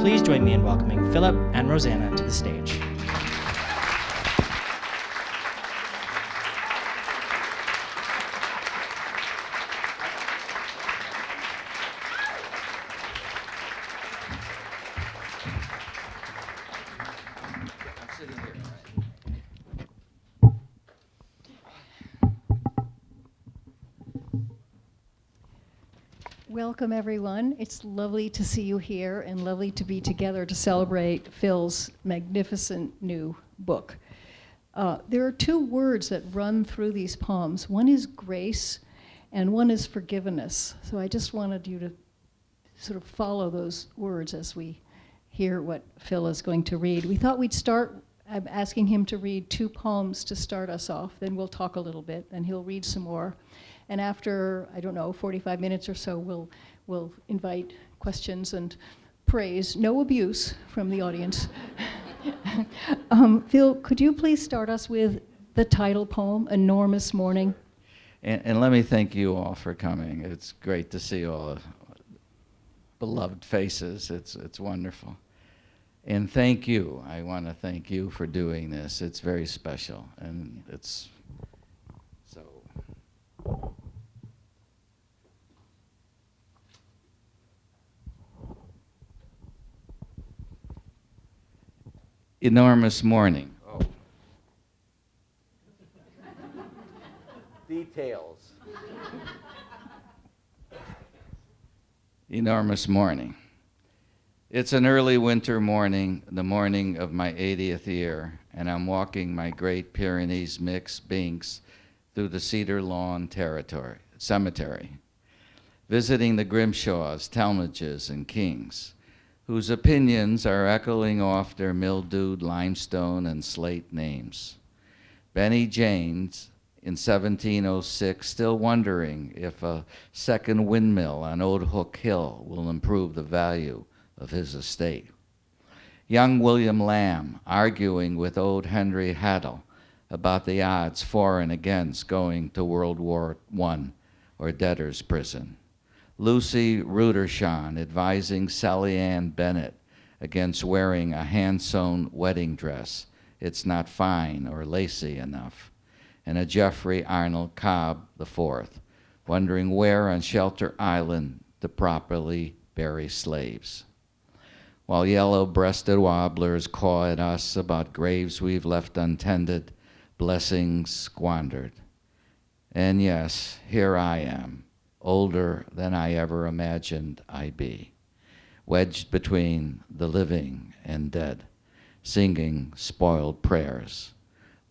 Please join me in welcoming Philip and Rosanna to the stage. Welcome, everyone. It's lovely to see you here and lovely to be together to celebrate Phil's magnificent new book. There are two words that run through these poems. One is grace and one is forgiveness. So I just wanted you to sort of follow those words as we hear what Phil is going to read. We thought we'd start asking him to read two poems to start us off. Then we'll talk a little bit, and he'll read some more. And after, 45 minutes or so, we'll invite questions and praise, no abuse from the audience. Phil, could you please start us with the title poem, Enormous Morning? And let me thank you all for coming. It's great to see all the beloved faces. It's wonderful. And thank you. I want to thank you for doing this. It's very special, and it's so. Enormous morning. Oh. Details. Enormous morning. It's an early winter morning, the morning of my 80th year, and I'm walking my Great Pyrenees mixed binks through the Cedar Lawn cemetery, visiting the Grimshaws, Talmadges, and Kings, whose opinions are echoing off their mildewed limestone and slate names. Benny James, in 1706, still wondering if a second windmill on Old Hook Hill will improve the value of his estate. Young William Lamb arguing with old Henry Haddle about the odds for and against going to World War I or debtor's prison. Lucy Rudershaw advising Sally Ann Bennett against wearing a hand-sewn wedding dress. It's not fine or lacy enough. And a Jeffrey Arnold Cobb IV, wondering where on Shelter Island to properly bury slaves. While yellow-breasted warblers caw at us about graves we've left untended, blessings squandered. And yes, here I am, older than I ever imagined I'd be, wedged between the living and dead, singing spoiled prayers,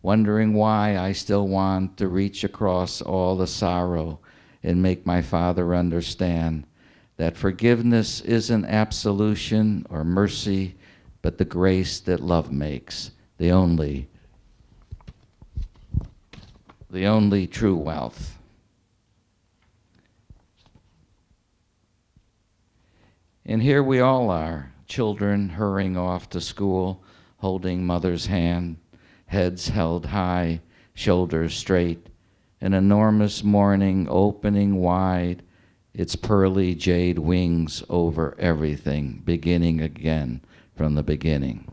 wondering why I still want to reach across all the sorrow and make my Father understand that forgiveness isn't absolution or mercy, but the grace that love makes, the only true wealth. And here we all are, children hurrying off to school, holding mother's hand, heads held high, shoulders straight, an enormous morning opening wide, its pearly jade wings over everything, beginning again from the beginning.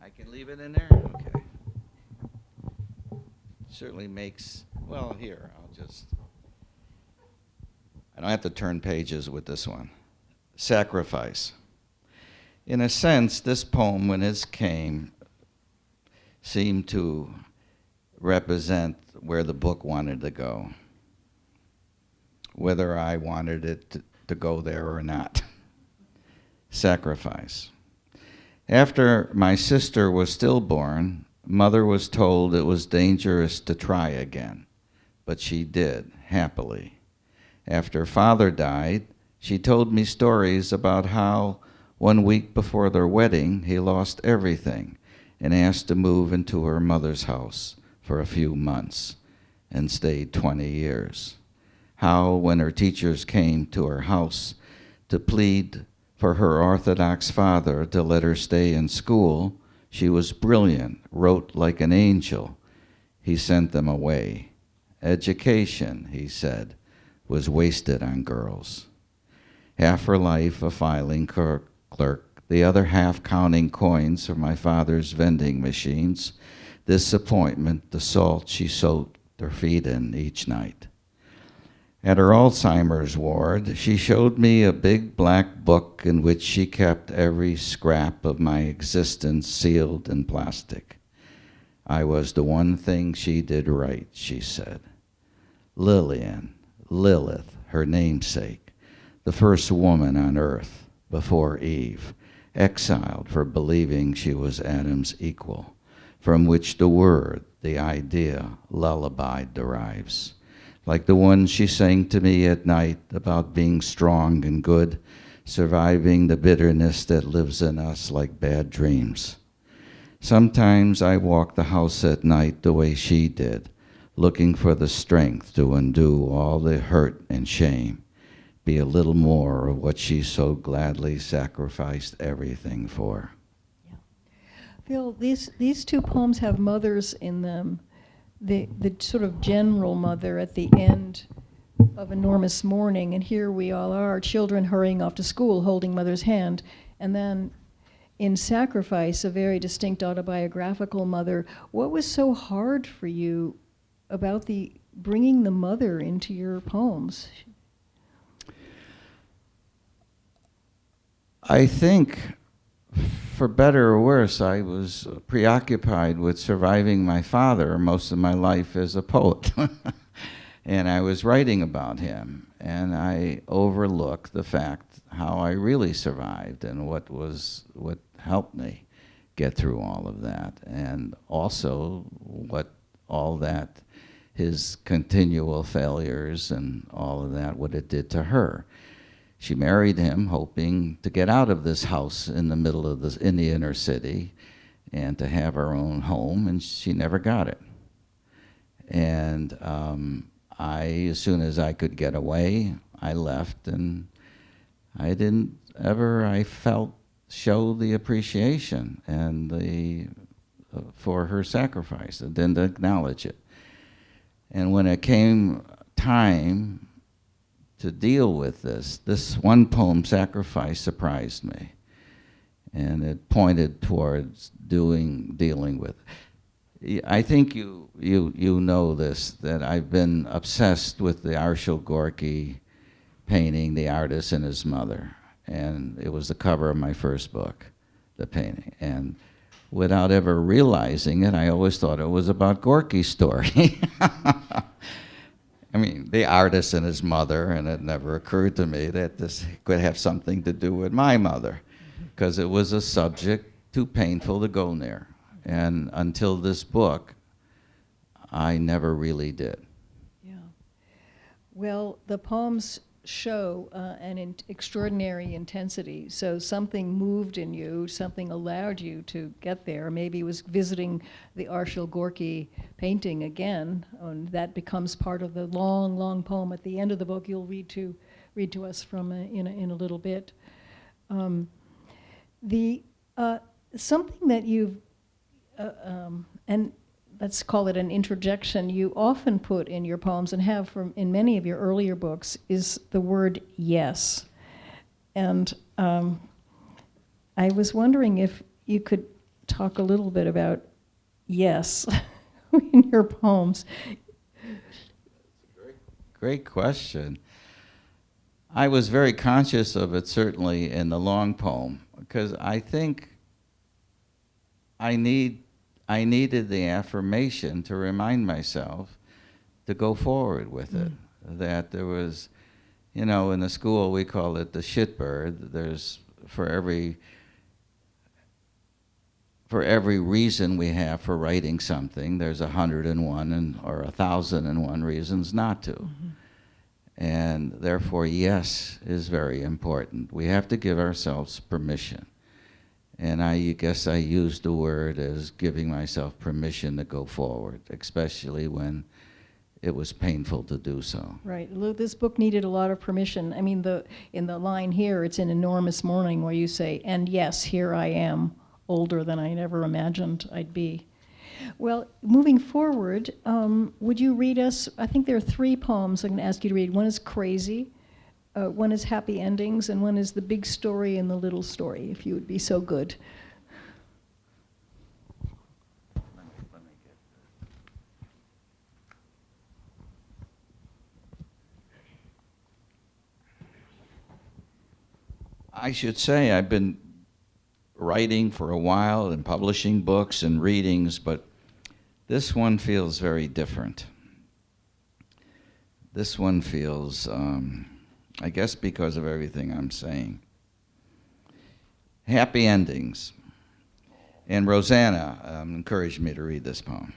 I can leave it in there? Okay. Certainly makes, well, here, I don't have to turn pages with this one. Sacrifice. In a sense, this poem, when it came, seemed to represent where the book wanted to go, whether I wanted it to go there or not. Sacrifice. After my sister was stillborn, Mother was told it was dangerous to try again, but she did, happily. After Father died, she told me stories about how 1 week before their wedding, he lost everything and asked to move into her mother's house for a few months and stayed 20 years. How, when her teachers came to her house to plead for her Orthodox father to let her stay in school, She was brilliant, wrote like an angel. He sent them away. Education, he said, was wasted on girls. Half her life a filing clerk, the other half counting coins from my father's vending machines. Disappointment, the salt she soaked her feet in each night. At her Alzheimer's ward, she showed me a big black book in which she kept every scrap of my existence sealed in plastic. I was the one thing she did right, she said. Lillian, Lilith, her namesake, the first woman on earth before Eve, exiled for believing she was Adam's equal, from which the word, the idea, lullaby derives. Like the one she sang to me at night about being strong and good, surviving the bitterness that lives in us like bad dreams. Sometimes I walk the house at night the way she did, looking for the strength to undo all the hurt and shame, be a little more of what she so gladly sacrificed everything for. Yeah. Phil, these two poems have mothers in them. The sort of general mother at the end of Enormous Morning, and here we all are, children hurrying off to school, holding mother's hand, and then in Sacrifice, a very distinct autobiographical mother. What was so hard for you about bringing the mother into your poems? I think, for better or worse, I was preoccupied with surviving my father most of my life as a poet. And I was writing about him, and I overlooked the fact how I really survived and what helped me get through all of that, and also what all that, his continual failures and all of that, what it did to her. She married him hoping to get out of this house in the middle of in the inner city and to have her own home, and she never got it. And as soon as I could get away, I left, and I felt show the appreciation and for her sacrifice. I didn't acknowledge it. And when it came time to deal with this one poem, Sacrifice, surprised me. And it pointed towards dealing with. I think you know this, that I've been obsessed with the Arshil Gorky painting, The Artist and His Mother. And it was the cover of my first book, the painting. And without ever realizing it, I always thought it was about Gorky's story. I mean, the artist and his mother, and it never occurred to me that this could have something to do with my mother, because it was a subject too painful to go near. And until this book, I never really did. Yeah. Well, the poems show an extraordinary intensity. So something moved in you, something allowed you to get there. Maybe it was visiting the Arshil Gorky painting again, and that becomes part of the long, long poem at the end of the book. You'll read to us from in a little bit. Something that you've and let's call it an interjection, you often put in your poems, and have in many of your earlier books, is the word yes. And I was wondering if you could talk a little bit about yes in your poems. Great question. I was very conscious of it, certainly, in the long poem, because I think I needed the affirmation to remind myself to go forward with it. That there was, in the school we call it the shitbird. There's for every reason we have for writing something, there's 101 or 1,001 reasons not to. Mm-hmm. And therefore, yes is very important. We have to give ourselves permission. And I guess I used the word as giving myself permission to go forward, especially when it was painful to do so. Right. This book needed a lot of permission. I mean, in the line here, it's an Enormous Morning where you say, "And yes, here I am, older than I ever imagined I'd be. Well, moving forward, would you read us, I think there are 3 poems I'm going to ask you to read. One is Crazy, one is Happy Endings, and one is The Big Story and the Little Story, if you would be so good. I should say I've been writing for a while and publishing books and readings, but this one feels very different. This one feels, I guess because of everything I'm saying. Happy Endings. And Rosanna encouraged me to read this poem.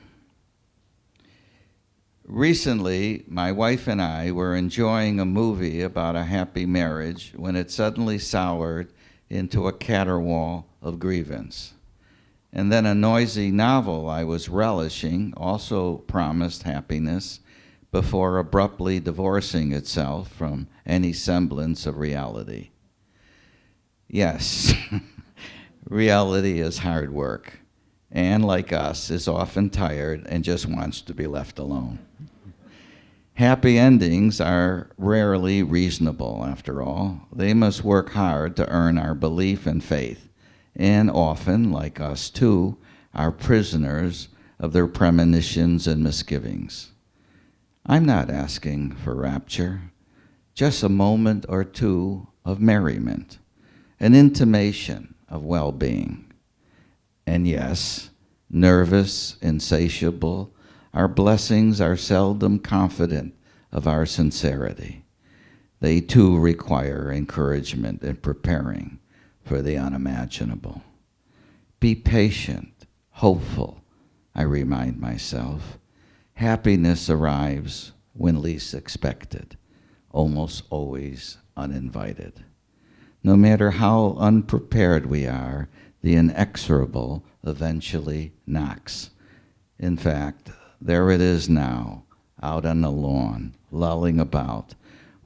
Recently, my wife and I were enjoying a movie about a happy marriage when it suddenly soured into a caterwaul of grievance. And then a noisy novel I was relishing also promised happiness before abruptly divorcing itself from any semblance of reality. Yes, reality is hard work, and like us, is often tired and just wants to be left alone. Happy endings are rarely reasonable, after all. They must work hard to earn our belief and faith, and often, like us too, are prisoners of their premonitions and misgivings. I'm not asking for rapture, just a moment or two of merriment, an intimation of well-being. And yes, nervous, insatiable, our blessings are seldom confident of our sincerity. They too require encouragement in preparing for the unimaginable. Be patient, hopeful, I remind myself. Happiness arrives when least expected, almost always uninvited. No matter how unprepared we are, the inexorable eventually knocks. In fact, there it is now, out on the lawn, lolling about,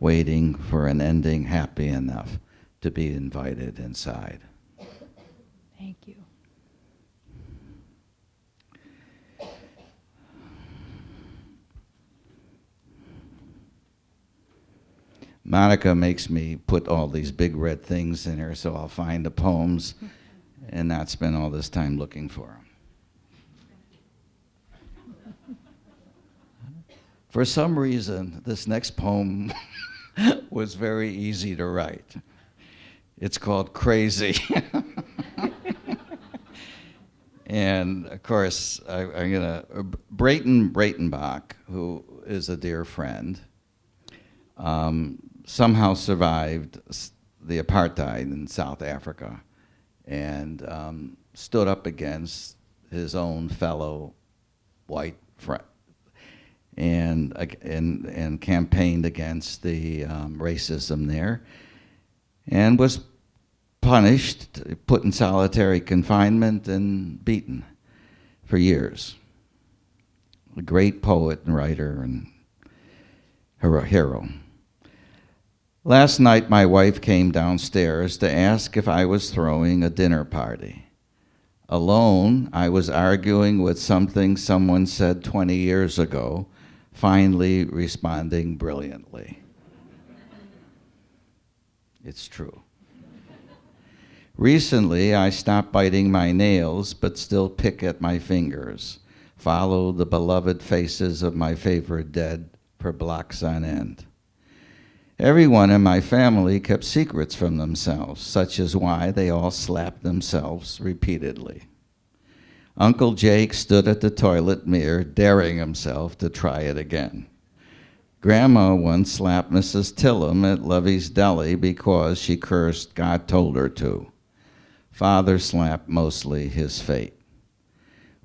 waiting for an ending happy enough to be invited inside. Thank you. Monica makes me put all these big red things in here so I'll find the poems and not spend all this time looking for them. For some reason, this next poem was very easy to write. It's called Crazy. And of course, I'm gonna, Brayton Breitenbach, who is a dear friend, somehow survived the apartheid in South Africa and stood up against his own fellow white friend and campaigned against the racism there and was punished, put in solitary confinement, and beaten for years. A great poet and writer and hero. Last night, my wife came downstairs to ask if I was throwing a dinner party. Alone, I was arguing with something someone said 20 years ago, finally responding brilliantly. It's true. Recently, I stopped biting my nails, but still pick at my fingers, follow the beloved faces of my favorite dead for blocks on end. Everyone in my family kept secrets from themselves, such as why they all slapped themselves repeatedly. Uncle Jake stood at the toilet mirror, daring himself to try it again. Grandma once slapped Mrs. Tillum at Lovey's Deli because she cursed God told her to. Father slapped mostly his fate.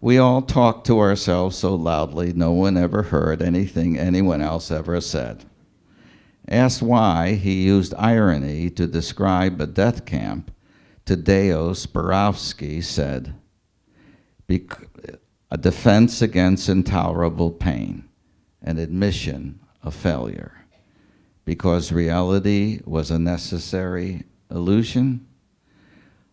We all talked to ourselves so loudly no one ever heard anything anyone else ever said. Asked why he used irony to describe a death camp, Tadeo Sporowski said, a defense against intolerable pain, an admission of failure, because reality was a necessary illusion.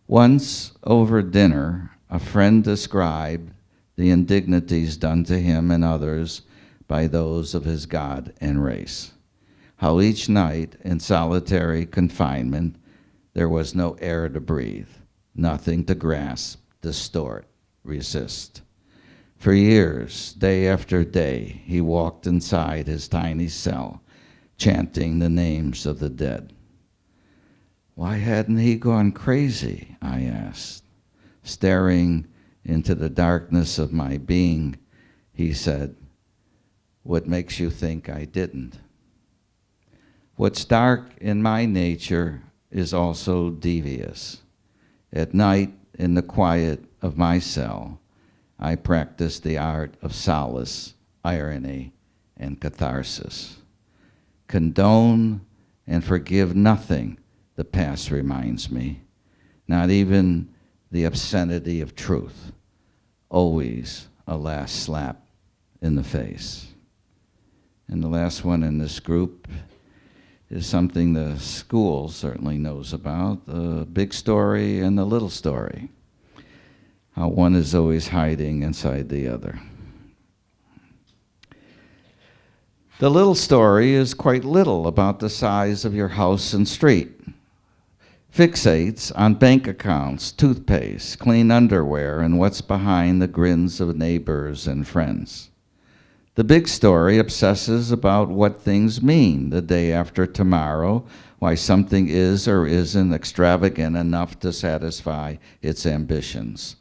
Once, over dinner, a friend described the indignities done to him and others by those of his God and race. How each night, in solitary confinement, there was no air to breathe, nothing to grasp, distort, resist. For years, day after day, he walked inside his tiny cell, chanting the names of the dead. Why hadn't he gone crazy, I asked. Staring into the darkness of my being, he said, "What makes you think I didn't?" What's dark in my nature is also devious. At night, in the quiet of my cell, I practice the art of solace, irony, and catharsis. Condone and forgive nothing the past reminds me, not even the obscenity of truth. Always a last slap in the face. And the last one in this group is something the school certainly knows about, the big story and the little story. How one is always hiding inside the other. The little story is quite little, about the size of your house and street. Fixates on bank accounts, toothpaste, clean underwear, and what's behind the grins of neighbors and friends. The big story obsesses about what things mean the day after tomorrow, why something is or isn't extravagant enough to satisfy its ambitions.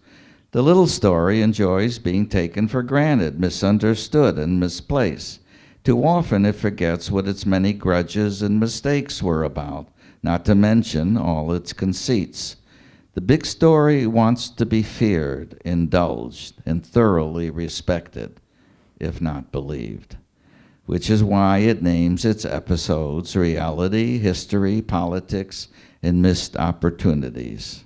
The little story enjoys being taken for granted, misunderstood, and misplaced. Too often it forgets what its many grudges and mistakes were about, not to mention all its conceits. The big story wants to be feared, indulged, and thoroughly respected, if not believed, which is why it names its episodes reality, history, politics, and missed opportunities.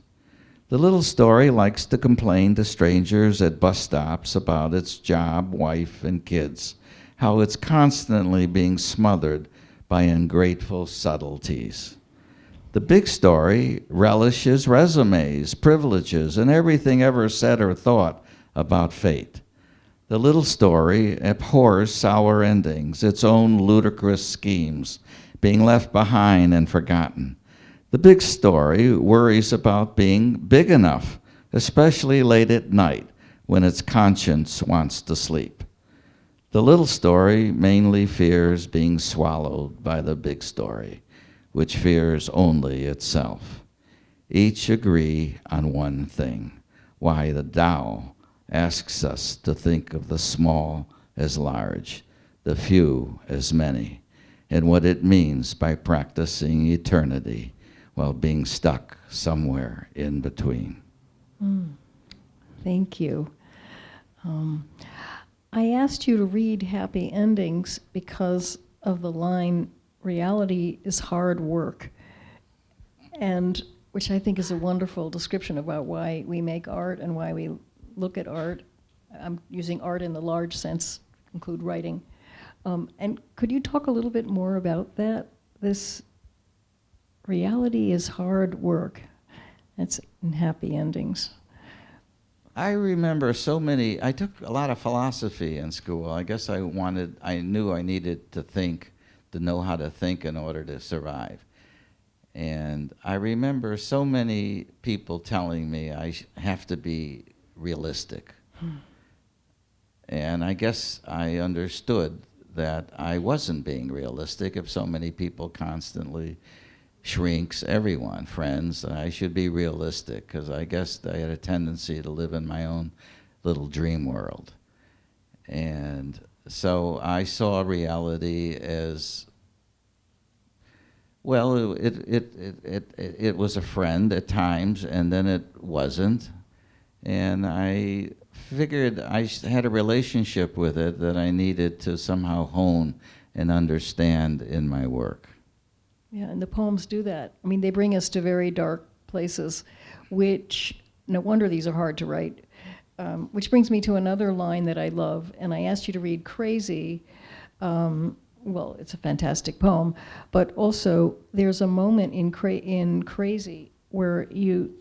The little story likes to complain to strangers at bus stops about its job, wife, and kids, how it's constantly being smothered by ungrateful subtleties. The big story relishes resumes, privileges, and everything ever said or thought about fate. The little story abhors sour endings, its own ludicrous schemes, being left behind and forgotten. The big story worries about being big enough, especially late at night when its conscience wants to sleep. The little story mainly fears being swallowed by the big story, which fears only itself. Each agree on one thing, why the Tao asks us to think of the small as large, the few as many, and what it means by practicing eternity while being stuck somewhere in between. Thank you. I asked you to read Happy Endings because of the line, reality is hard work, and which I think is a wonderful description about why we make art and why we look at art. I'm using art in the large sense, include writing. And could you talk a little bit more about that? This reality is hard work. That's in Happy Endings. I remember I took a lot of philosophy in school. I guess I knew I needed to think, to know how to think in order to survive. And I remember so many people telling me I have to be realistic. And I guess I understood that I wasn't being realistic if so many people constantly shrinks everyone, friends. I should be realistic because I guess I had a tendency to live in my own little dream world. And so I saw reality as, well, it was a friend at times, and then it wasn't. And I figured I had a relationship with it that I needed to somehow hone and understand in my work. Yeah, and the poems do that. I mean, they bring us to very dark places, which, no wonder these are hard to write. Which brings me to another line that I love, and I asked you to read Crazy. Well, it's a fantastic poem, but also there's a moment in Crazy where you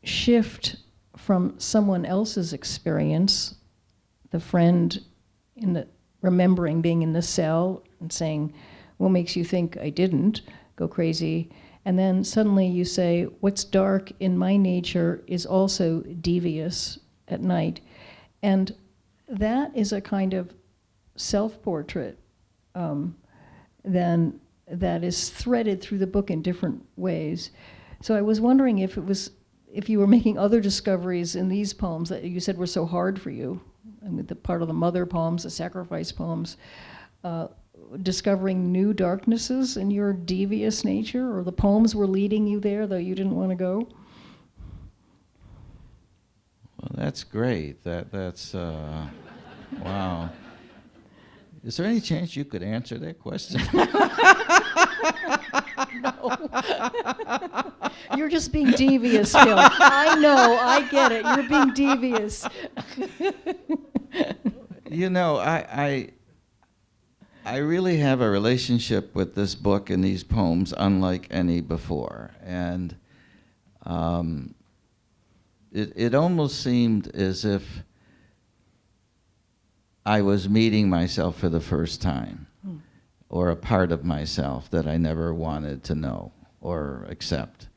shift from someone else's experience, the friend remembering being in the cell and saying, what makes you think I didn't go crazy? And then suddenly you say, what's dark in my nature is also devious at night. And that is a kind of self-portrait then that is threaded through the book in different ways. So I was wondering if you were making other discoveries in these poems that you said were so hard for you, I mean, the part of the mother poems, the sacrifice poems, discovering new darknesses in your devious nature, or the poems were leading you there, though you didn't want to go? Well, that's great. That's wow. Is there any chance you could answer that question? No. You're just being devious, Phil. I know, I get it. You're being devious. You know, I really have a relationship with this book and these poems unlike any before. And it almost seemed as if I was meeting myself for the first time, or a part of myself that I never wanted to know or accept,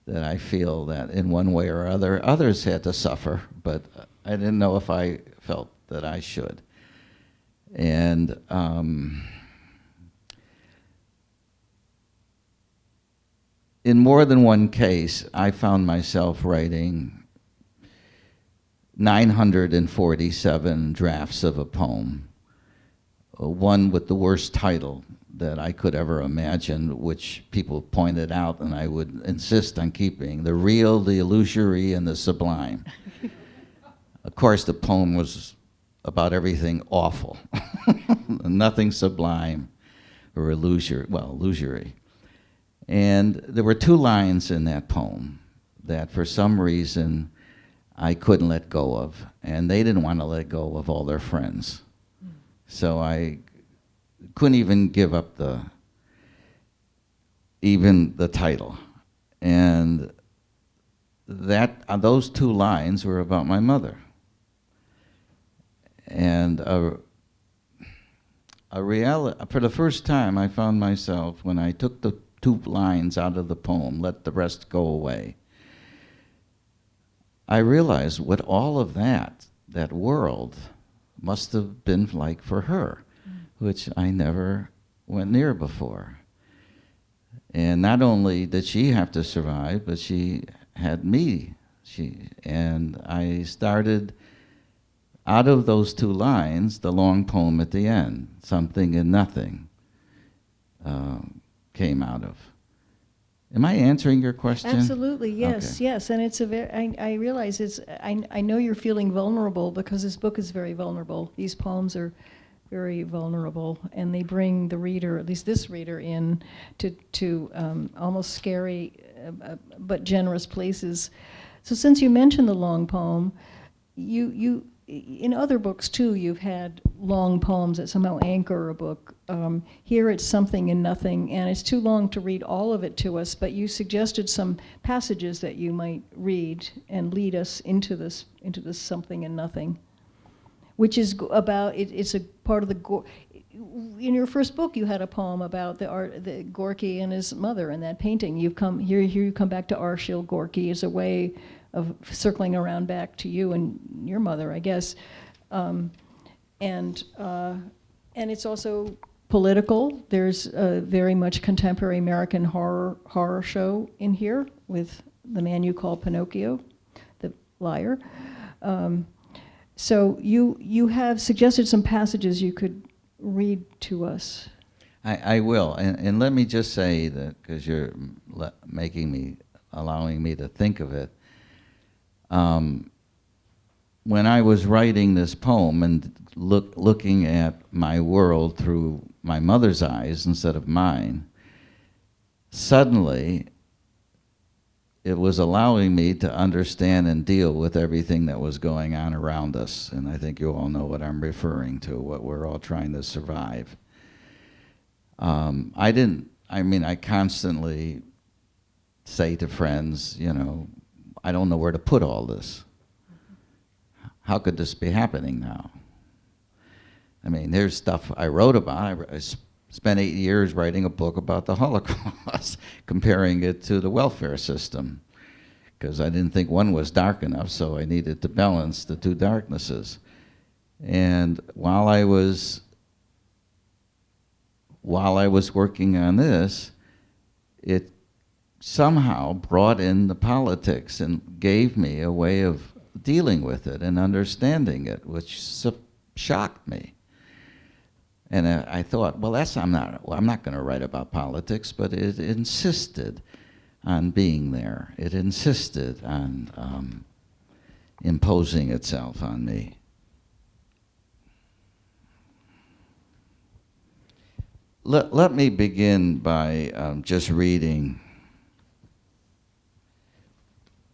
that I feel that in one way or other, others had to suffer, but I didn't know if I felt that I should. And in more than one case, I found myself writing 947 drafts of a poem, one with the worst title that I could ever imagine, which people pointed out and I would insist on keeping: The Real, the Illusory, and the Sublime. Of course, the poem was about everything awful, nothing sublime or illusory. And there were two lines in that poem that for some reason I couldn't let go of, and they didn't want to let go of all their friends. So I couldn't even give up even the title. And those two lines were about my mother. And for the first time, I found myself, when I took the two lines out of the poem, let the rest go away, I realized what all of that world must have been like for her, which I never went near before. And not only did she have to survive, but she had me. And I started, out of those two lines, the long poem at the end, Something and Nothing, came out of. Am I answering your question? Absolutely, yes, Okay. yes. And it's I realize I know you're feeling vulnerable because this book is very vulnerable. These poems are very vulnerable, and they bring the reader, at least this reader, in to almost scary but generous places. So since you mentioned the long poem, you in other books too, you've had long poems that somehow anchor a book. Here it's Something and Nothing, and it's too long to read all of it to us, but you suggested some passages that you might read and lead us into this Something and Nothing, which is about, it's a part of the, in your first book you had a poem about the Gorky and his mother and that painting. You come back to Arshil Gorky as a way of circling around back to you and your mother, I guess. And it's also political. There's a very much contemporary American horror show in here with the man you call Pinocchio, the liar. So you have suggested some passages you could read to us. I will, and let me just say that, because you're allowing me to think of it. When I was writing this poem and looking at my world through my mother's eyes instead of mine, suddenly it was allowing me to understand and deal with everything that was going on around us. And I think you all know what I'm referring to, what we're all trying to survive. I constantly say to friends, I don't know where to put all this. How could this be happening now? I mean, there's stuff I wrote about. I spent 8 years writing a book about the Holocaust, comparing it to the welfare system, because I didn't think one was dark enough, so I needed to balance the two darknesses. And while I was working on this, it somehow brought in the politics and gave me a way of dealing with it and understanding it, which shocked me. And I thought, well, I'm not going to write about politics, but it insisted on being there. It insisted on imposing itself on me. Let me begin by just reading.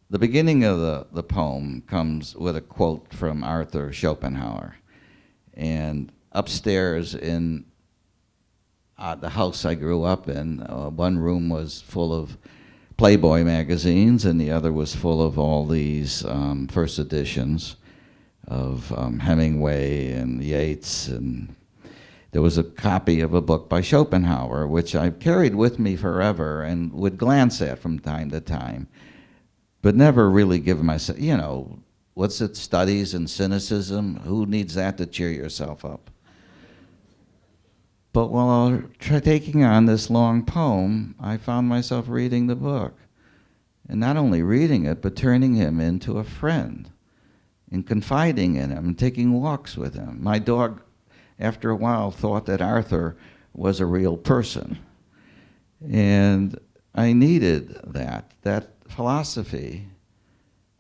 The beginning of the poem comes with a quote from Arthur Schopenhauer. And upstairs in the house I grew up in, one room was full of Playboy magazines, and the other was full of all these first editions of Hemingway and Yeats, and there was a copy of a book by Schopenhauer, which I've carried with me forever and would glance at from time to time, but never really give myself, what's it, Studies in Cynicism? Who needs that to cheer yourself up? But while taking on this long poem, I found myself reading the book. And not only reading it, but turning him into a friend and confiding in him and taking walks with him. My dog, after a while, thought that Arthur was a real person. And I needed that. That philosophy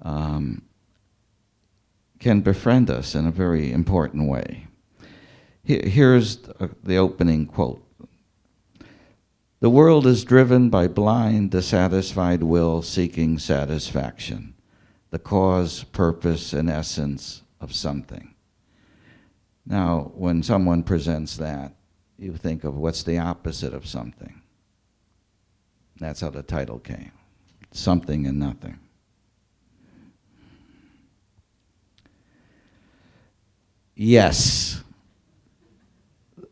can befriend us in a very important way. Here's the opening quote. The world is driven by blind, dissatisfied will seeking satisfaction, the cause, purpose, and essence of something. Now, when someone presents that, you think of what's the opposite of something. That's how the title came. Something and nothing. Yes.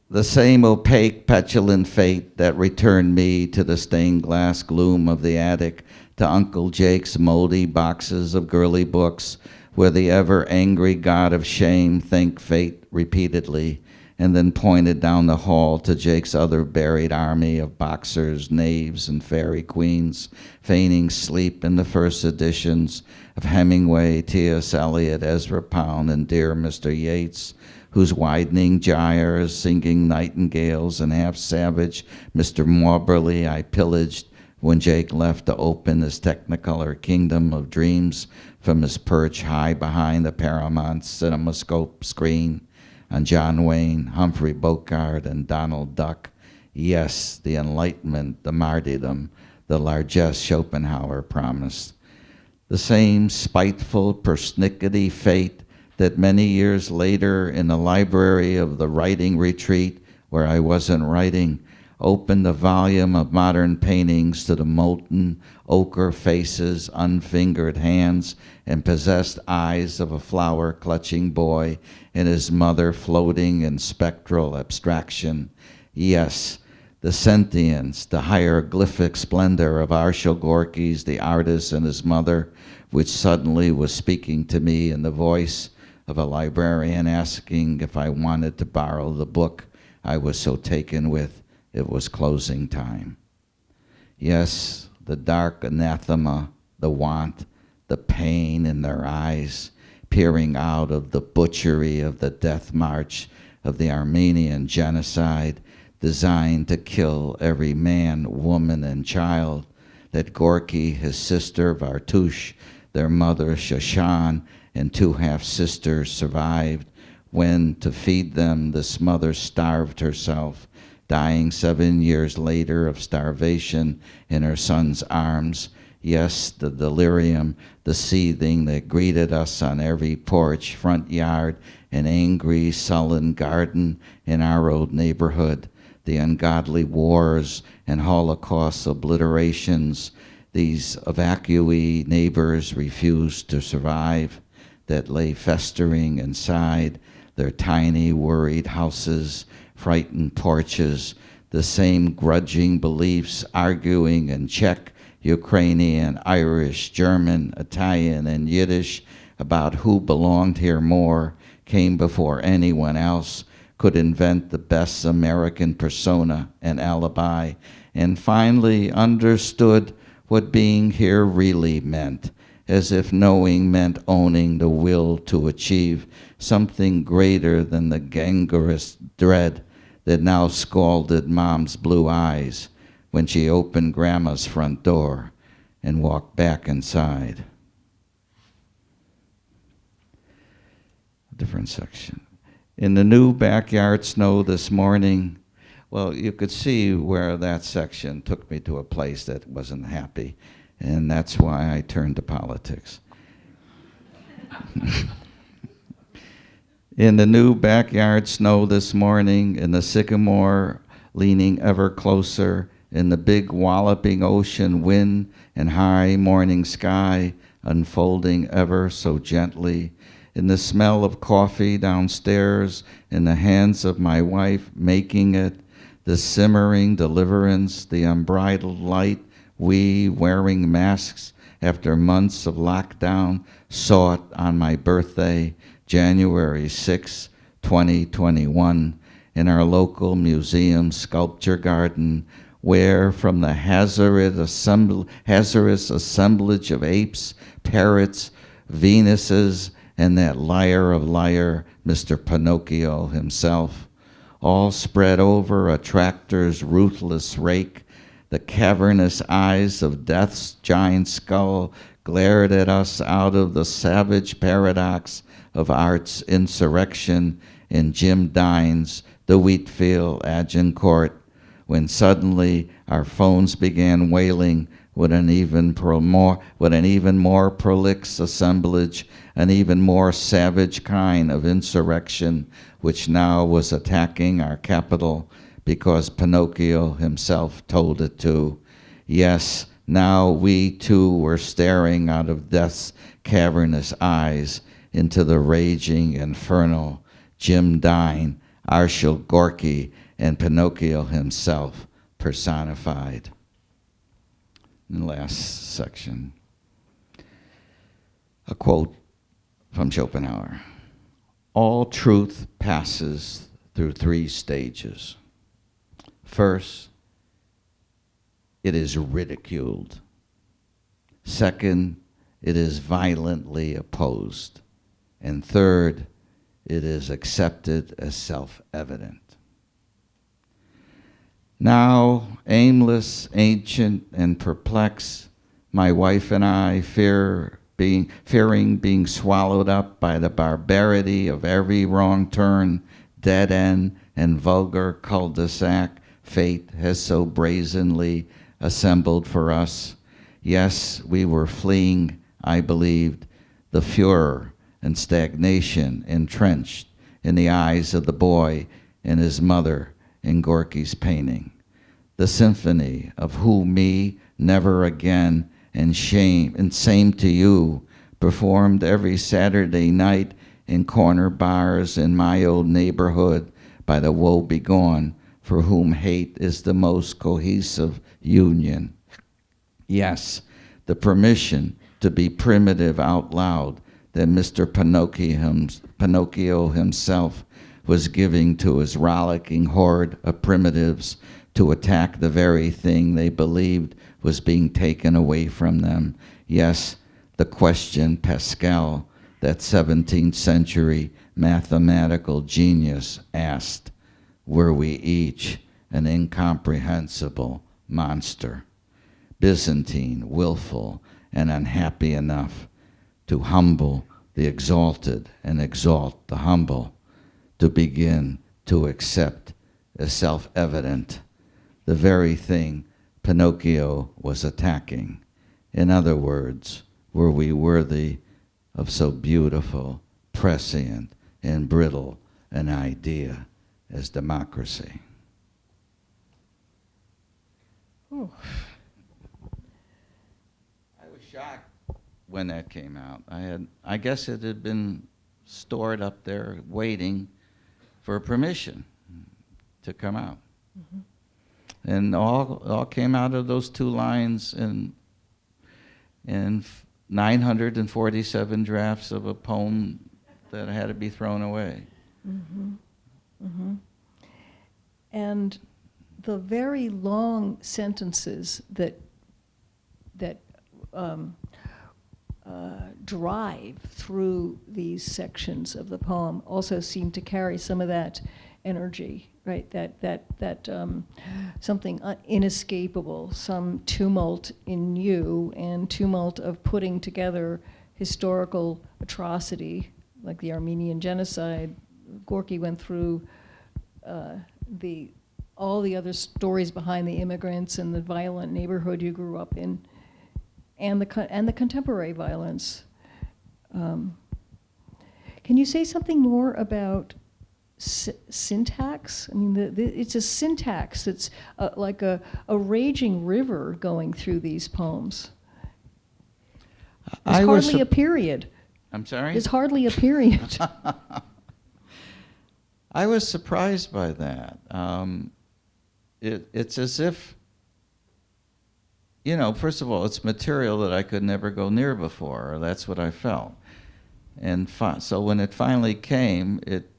The same opaque, petulant fate that returned me to the stained glass gloom of the attic, to Uncle Jake's moldy boxes of girly books, where the ever-angry god of shame thanked fate repeatedly, and then pointed down the hall to Jake's other buried army of boxers, knaves, and fairy queens, feigning sleep in the first editions of Hemingway, T.S. Eliot, Ezra Pound, and dear Mr. Yeats, whose widening gyres, singing nightingales, and half-savage Mr. Moberly I pillaged when Jake left to open his technicolor kingdom of dreams from his perch high behind the Paramount CinemaScope screen on John Wayne, Humphrey Bogart, and Donald Duck. Yes, the enlightenment, the martyrdom, the largesse Schopenhauer promised. The same spiteful, persnickety fate that many years later in the library of the writing retreat, where I wasn't writing, opened the volume of modern paintings to the molten ochre faces, unfingered hands, and possessed eyes of a flower-clutching boy and his mother floating in spectral abstraction. Yes, the sentience, the hieroglyphic splendor of Arshil Gorky's The Artist and His Mother, which suddenly was speaking to me in the voice of a librarian asking if I wanted to borrow the book I was so taken with it was closing time. Yes, the dark anathema, the want, the pain in their eyes, peering out of the butchery of the death march of the Armenian genocide, designed to kill every man, woman, and child, that Gorky, his sister Vartush, their mother Shashan, and two half-sisters survived when, to feed them, this mother starved herself, dying 7 years later of starvation in her son's arms. Yes, the delirium, the seething that greeted us on every porch, front yard, and angry, sullen garden in our old neighborhood, the ungodly wars and Holocaust obliterations, these evacuee neighbors refused to survive, that lay festering inside their tiny, worried houses, frightened porches, the same grudging beliefs arguing in Czech, Ukrainian, Irish, German, Italian, and Yiddish about who belonged here more, came before anyone else could invent the best American persona and alibi, and finally understood what being here really meant, as if knowing meant owning the will to achieve something greater than the gangrenous dread that now scalded Mom's blue eyes when she opened Grandma's front door and walked back inside. A different section. In the new backyard snow this morning, well, you could see where that section took me to a place that wasn't happy, and that's why I turned to politics. In the new backyard snow this morning, in the sycamore leaning ever closer, in the big walloping ocean wind and high morning sky unfolding ever so gently, in the smell of coffee downstairs, in the hands of my wife making it, the simmering deliverance, the unbridled light, we wearing masks after months of lockdown sought on my birthday, January 6, 2021, in our local museum sculpture garden, where from the hazardous assemblage of apes, parrots, Venuses, and that liar of liar, Mr. Pinocchio himself, all spread over a tractor's ruthless rake, the cavernous eyes of death's giant skull glared at us out of the savage paradox of art's insurrection in Jim Dines, the Wheatfield Agincourt, when suddenly our phones began wailing with an even more prolix assemblage, an even more savage kind of insurrection, which now was attacking our capital because Pinocchio himself told it to. Yes, now we too were staring out of death's cavernous eyes into the raging inferno. Jim Dine, Arshil Gorky, and Pinocchio himself personified. In the last section, a quote from Schopenhauer. All truth passes through three stages. First, it is ridiculed. Second, it is violently opposed. And third, it is accepted as self-evident. Now, aimless, ancient, and perplexed, my wife and I fearing being swallowed up by the barbarity of every wrong turn, dead end, and vulgar cul-de-sac fate has so brazenly assembled for us. Yes, we were fleeing, I believed, the furor and stagnation entrenched in the eyes of the boy and his mother in Gorky's painting. The symphony of who me, never again, and shame, and same to you, performed every Saturday night in corner bars in my old neighborhood by the woe-begone, for whom hate is the most cohesive union. Yes, the permission to be primitive out loud that Mr. Pinocchio himself was giving to his rollicking horde of primitives to attack the very thing they believed was being taken away from them. Yes, the question Pascal, that 17th century mathematical genius, asked, were we each an incomprehensible monster, Byzantine, willful, and unhappy enough to humble the exalted and exalt the humble, to begin to accept as self-evident the very thing Pinocchio was attacking. In other words, were we worthy of so beautiful, prescient, and brittle an idea as democracy? Ooh. was shocked when that came out. I guess it had been stored up there waiting for permission to come out. And all came out of those two lines in 947 drafts of a poem that had to be thrown away. And the very long sentences that drive through these sections of the poem also seem to carry some of that energy, right? That something inescapable, some tumult in you, and tumult of putting together historical atrocity, like the Armenian genocide. Gorky went through all the other stories behind the immigrants and the violent neighborhood you grew up in, and the contemporary violence. Can you say something more about syntax? I mean, it's a syntax that's like a raging river going through these poems. There's hardly a period. I'm sorry? There's hardly a period. I was surprised by that. It's as if, first of all, it's material that I could never go near before, or that's what I felt. And so when it finally came, it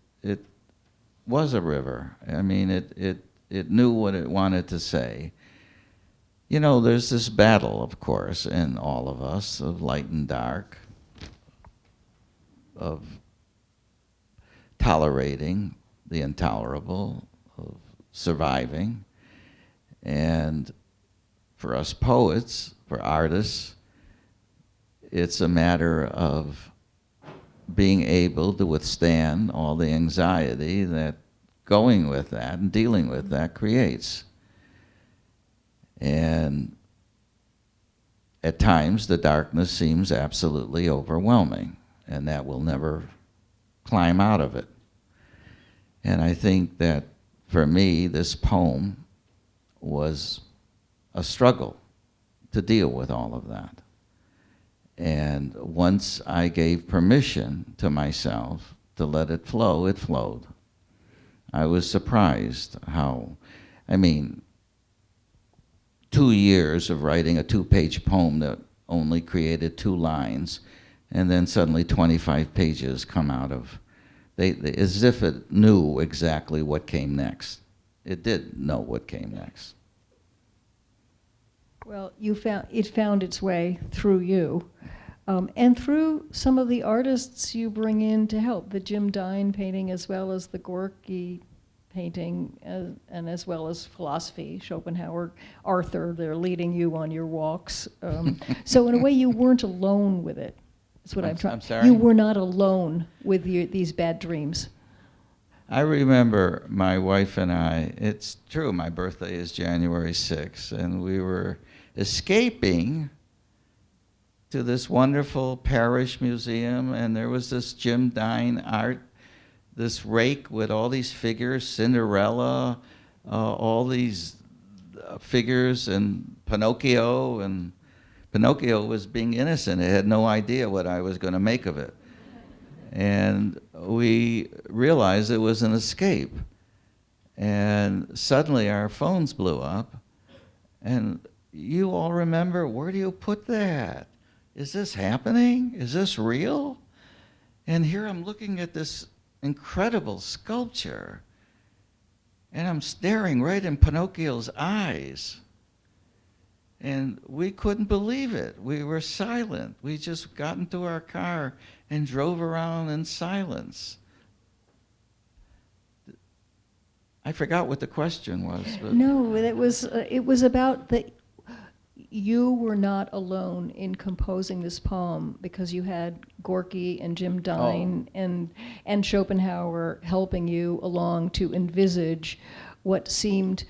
was a river. I mean, it knew what it wanted to say. There's this battle, of course, in all of us, of light and dark, of tolerating the intolerable, of surviving. And for us poets, for artists, it's a matter of being able to withstand all the anxiety that going with that and dealing with that creates. And at times the darkness seems absolutely overwhelming, and that will never climb out of it. And I think that for me, this poem was a struggle to deal with all of that. And once I gave permission to myself to let it flow, it flowed. I was surprised how, 2 years of writing a 2-page poem that only created 2 lines, and then suddenly 25 pages come out of, as if it knew exactly what came next. It did know what came next. Well, it found its way through you, and through some of the artists you bring in to help, the Jim Dine painting as well as the Gorky painting, and as well as philosophy, Schopenhauer, Arthur, they're leading you on your walks. So in a way, you weren't alone with it. That's what I'm trying. I'm sorry? You were not alone with these bad dreams. I remember my wife and I, it's true, my birthday is January 6th, and we were escaping to this wonderful parish museum, and there was this Jim Dine art, this rake with all these figures, Cinderella, all these figures, and Pinocchio was being innocent. It had no idea what I was going to make of it. And we realized it was an escape. And suddenly our phones blew up, and you all remember, where do you put that? Is this happening? Is this real? And here I'm looking at this incredible sculpture, and I'm staring right in Pinocchio's eyes. And we couldn't believe it. We were silent. We just got into our car and drove around in silence. I forgot what the question was. But No, it was about you were not alone in composing this poem, because you had Gorky and Jim Dine and Schopenhauer helping you along to envisage what seemed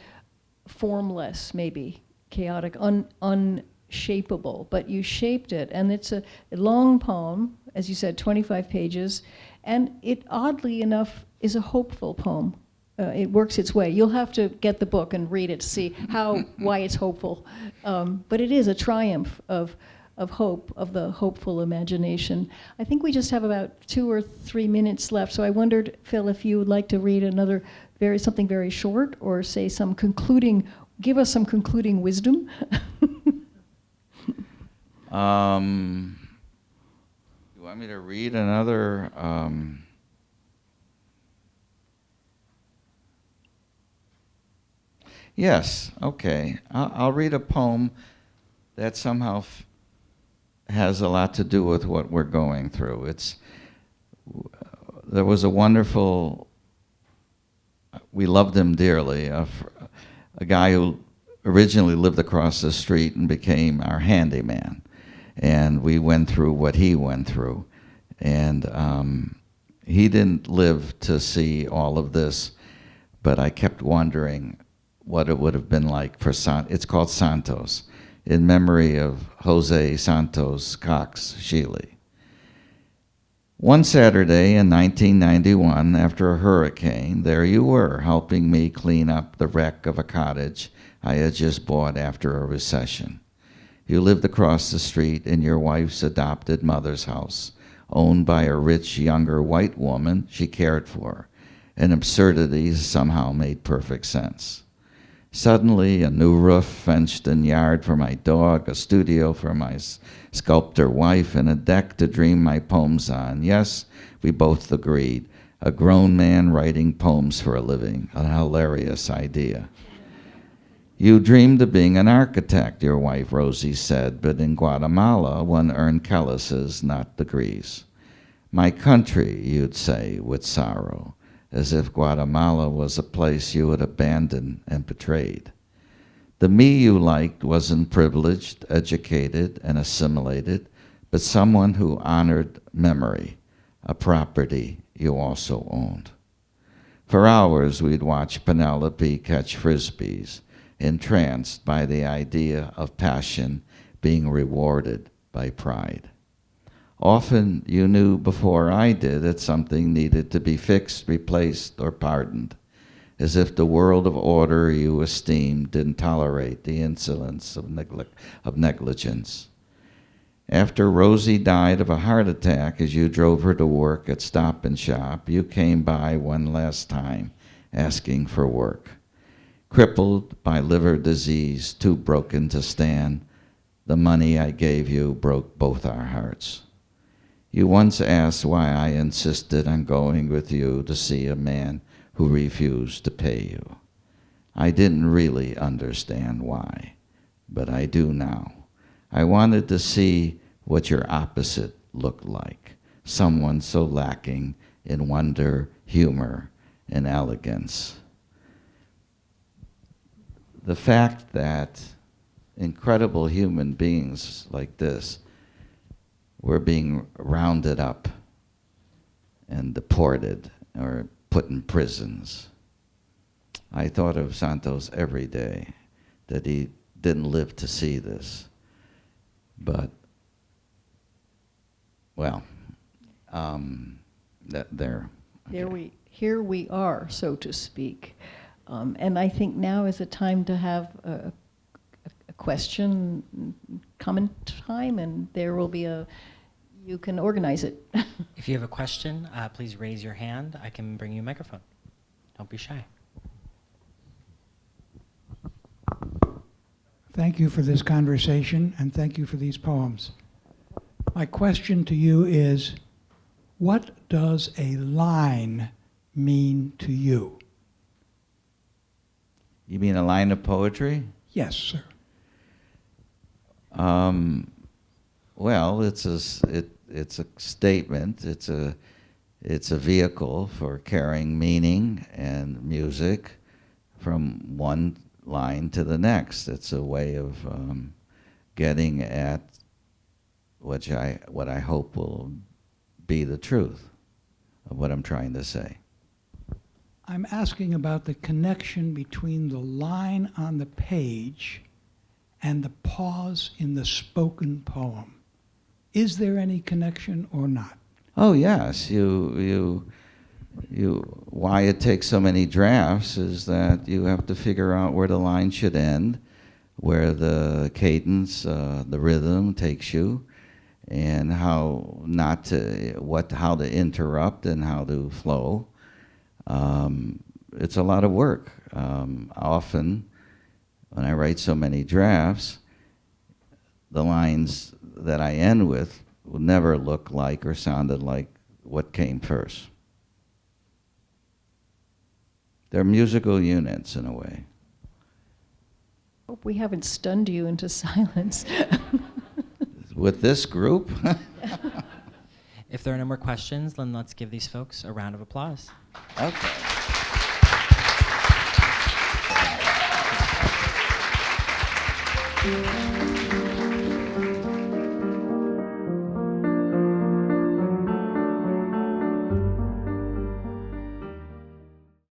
formless, maybe chaotic, unshapeable, but you shaped it. And it's a long poem, as you said, 25 pages, and it, oddly enough, is a hopeful poem. It works its way. You'll have to get the book and read it to see why it's hopeful. But it is a triumph of of hope, of the hopeful imagination. I think we just have about 2 or 3 minutes left, so I wondered, Phil, if you would like to read another something very short, or say give us some concluding wisdom. You want me to read another? Yes, okay. I'll read a poem that somehow has a lot to do with what we're going through. There was a wonderful, we loved him dearly, a guy who originally lived across the street and became our handyman. And we went through what he went through. And he didn't live to see all of this, but I kept wondering what it would have been like for it's called Santos, in memory of Jose Santos Cox Sheely. One Saturday in 1991, after a hurricane, there you were, helping me clean up the wreck of a cottage I had just bought after a recession. You lived across the street in your wife's adopted mother's house, owned by a rich, younger white woman she cared for, and absurdities somehow made perfect sense. Suddenly, a new roof, fenced-in yard for my dog, a studio for my sculptor wife, and a deck to dream my poems on. Yes, we both agreed. A grown man writing poems for a living, a hilarious idea. You dreamed of being an architect, your wife Rosie said, but in Guatemala, one earned calices, not degrees. My country, you'd say with sorrow, as if Guatemala was a place you had abandoned and betrayed. The me you liked wasn't privileged, educated, and assimilated, but someone who honored memory, a property you also owned. For hours we'd watch Penelope catch frisbees, entranced by the idea of passion being rewarded by pride. Often you knew before I did that something needed to be fixed, replaced, or pardoned, as if the world of order you esteemed didn't tolerate the insolence of negligence. After Rosie died of a heart attack as you drove her to work at Stop and Shop, you came by one last time asking for work. Crippled by liver disease, too broken to stand, the money I gave you broke both our hearts. You once asked why I insisted on going with you to see a man who refused to pay you. I didn't really understand why, but I do now. I wanted to see what your opposite looked like, someone so lacking in wonder, humor, and elegance. The fact that incredible human beings like this were being rounded up and deported or put in prisons. I thought of Santos every day, that he didn't live to see this. But, well, Here we are, so to speak. And I think now is the time to have a question, comment time, and there will be you can organize it. If you have a question, please raise your hand. I can bring you a microphone. Don't be shy. Thank you for this conversation, and thank you for these poems. My question to you is, what does a line mean to you? You mean a line of poetry? Yes, sir. Well, it's a statement. It's a vehicle for carrying meaning and music from one line to the next. It's a way of getting at what I hope will be the truth of what I'm trying to say. I'm asking about the connection between the line on the page and the pause in the spoken poem. Is there any connection or not? Oh yes, why it takes so many drafts is that you have to figure out where the line should end, where the cadence, the rhythm takes you, and how how to interrupt and how to flow. It's a lot of work. Often, when I write so many drafts, the lines that I end with will never look like or sounded like what came first. They're musical units in a way. Hope we haven't stunned you into silence. With this group, If there are no more questions, then let's give these folks a round of applause. okay. Thank you.